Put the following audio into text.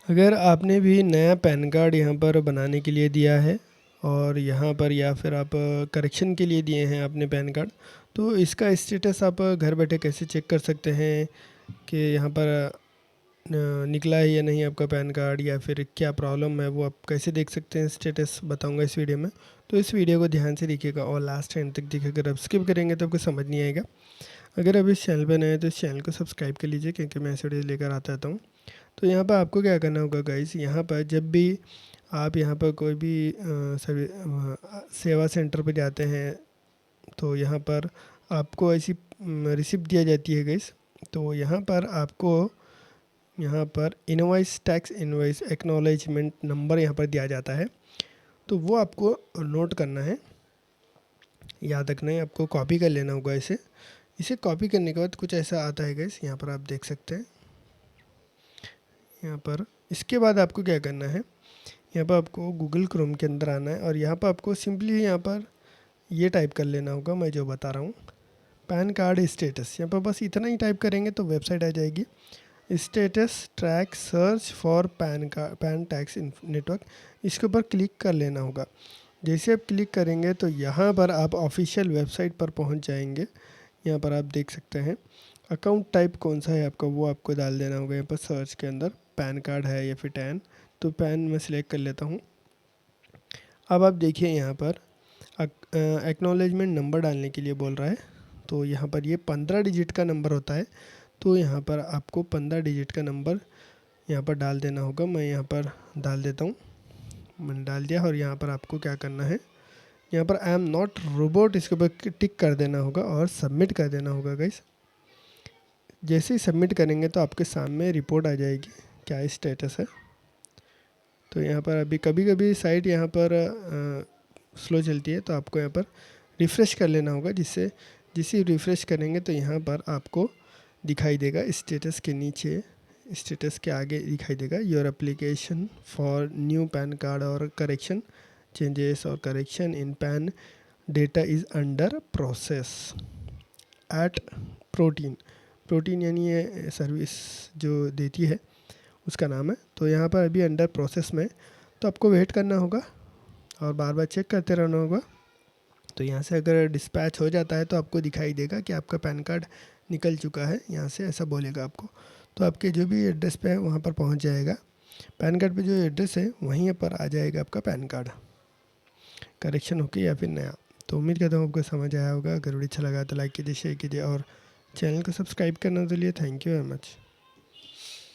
अगर आपने भी नया पैन कार्ड यहाँ पर बनाने के लिए दिया है और यहाँ पर या फिर आप करेक्शन के लिए दिए हैं अपने पैन कार्ड, तो इसका स्टेटस आप घर बैठे कैसे चेक कर सकते हैं कि यहाँ पर निकला है या नहीं आपका पैन कार्ड, या फिर क्या प्रॉब्लम है वो आप कैसे देख सकते हैं स्टेटस बताऊंगा इस वीडियो में। तो इस वीडियो को ध्यान से देखिएगा और लास्ट एंड तक देखिएगा। अगर आप स्किप करेंगे तो आपको समझ नहीं आएगा। अगर आप इस चैनल पर नए हैं तो इस चैनल को सब्सक्राइब कर लीजिए, क्योंकि मैं ऐसे वीडियो लेकर आता रहता हूँ। तो यहाँ पर आपको क्या करना होगा गाइस, यहाँ पर जब भी आप यहाँ पर कोई भी सेवा सेंटर पर जाते हैं तो यहाँ पर आपको ऐसी रिसिप्ट दिया जाती है गाइस। तो यहाँ पर आपको यहाँ पर invoice tax invoice acknowledgement number यहाँ पर दिया जाता है, तो वो आपको नोट करना है, याद रखना है। आपको कॉपी कर लेना होगा इसे कॉपी करने के बाद कुछ ऐसा आता है गाइस, यहाँ पर आप देख सकते हैं। यहाँ पर इसके बाद आपको क्या करना है, यहाँ पर आपको गूगल क्रोम के अंदर आना है और यहाँ पर आपको सिंपली यहाँ पर ये टाइप कर लेना होगा, मैं जो बता रहा हूँ, पैन कार्ड स्टेटस। यहाँ पर बस इतना ही टाइप करेंगे तो वेबसाइट आ जाएगी। Status track search for pan tax network, इसके ऊपर क्लिक कर लेना होगा। जैसे आप क्लिक करेंगे तो यहाँ पर आप ऑफिशियल वेबसाइट पर पहुँच जाएंगे। यहाँ पर आप देख सकते हैं अकाउंट टाइप कौन सा है आपका, वो आपको डाल देना होगा। यहाँ पर सर्च के अंदर पैन कार्ड है या फिर टैन, तो पैन मैं सिलेक्ट कर लेता हूँ। अब आप देखिए यहाँ पर एक्नॉलेजमेंट नंबर डालने के लिए बोल रहा है, तो यहाँ पर ये 15 डिजिट का नंबर होता है। तो यहाँ पर आपको 15 डिजिट का नंबर यहाँ पर डाल देना होगा। मैं यहाँ पर डाल देता हूँ, मैंने डाल दिया। और यहाँ पर आपको क्या करना है, यहाँ पर आई एम नॉट रोबोट, इसके ऊपर टिक कर देना होगा और सबमिट कर देना होगा गाइस। जैसे ही सबमिट करेंगे तो आपके सामने रिपोर्ट आ जाएगी क्या स्टेटस है। तो यहाँ पर अभी कभी कभी साइट यहाँ पर स्लो चलती है, तो आपको यहाँ पर रिफ़्रेश कर लेना होगा, जिससे रिफ़्रेश करेंगे तो यहाँ पर आपको दिखाई देगा स्टेटस के नीचे, स्टेटस के आगे दिखाई देगा your application for new pan card और करेक्शन चेंजेस और correction in pan data is under process at protein यानी ये सर्विस जो देती है उसका नाम है। तो यहाँ पर अभी अंडर प्रोसेस में, तो आपको वेट करना होगा और बार बार चेक करते रहना होगा। तो यहाँ से अगर डिस्पैच हो जाता है तो आपको दिखाई देगा कि आपका पैन कार्ड निकल चुका है, यहाँ से ऐसा बोलेगा आपको। तो आपके जो भी एड्रेस पे है वहाँ पर पहुँच जाएगा। पैन कार्ड पे जो एड्रेस है वहीं पर आ जाएगा आपका पैन कार्ड, करेक्शन होके या फिर नया। तो उम्मीद करता हूँ आपको समझ आया होगा। अगर वीडियो अच्छा लगा तो लाइक कीजिए, शेयर कीजिए और चैनल को सब्सक्राइब करने के लिए थैंक यू वेरी मच।